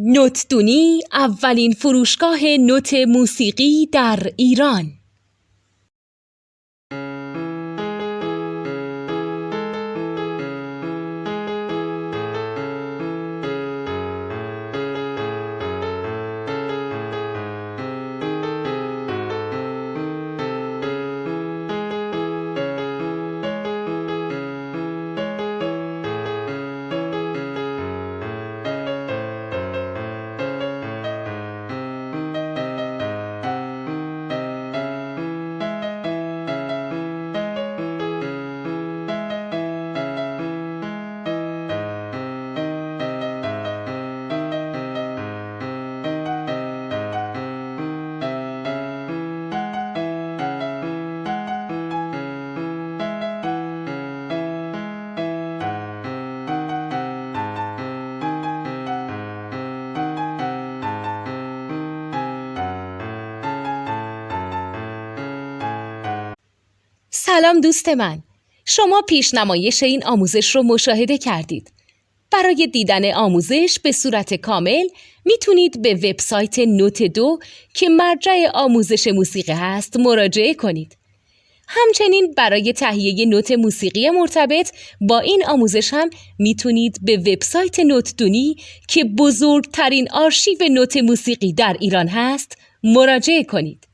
نوتدونی اولین فروشگاه نوت موسیقی در ایران. سلام دوست من، شما پیشنمایش این آموزش رو مشاهده کردید. برای دیدن آموزش به صورت کامل میتونید به وبسایت نوت2 که مرجع آموزش موسیقی هست مراجعه کنید. همچنین برای تهیه نوت موسیقی مرتبط با این آموزش هم میتونید به وبسایت نوتدونی که بزرگترین آرشیو نوت موسیقی در ایران هست مراجعه کنید.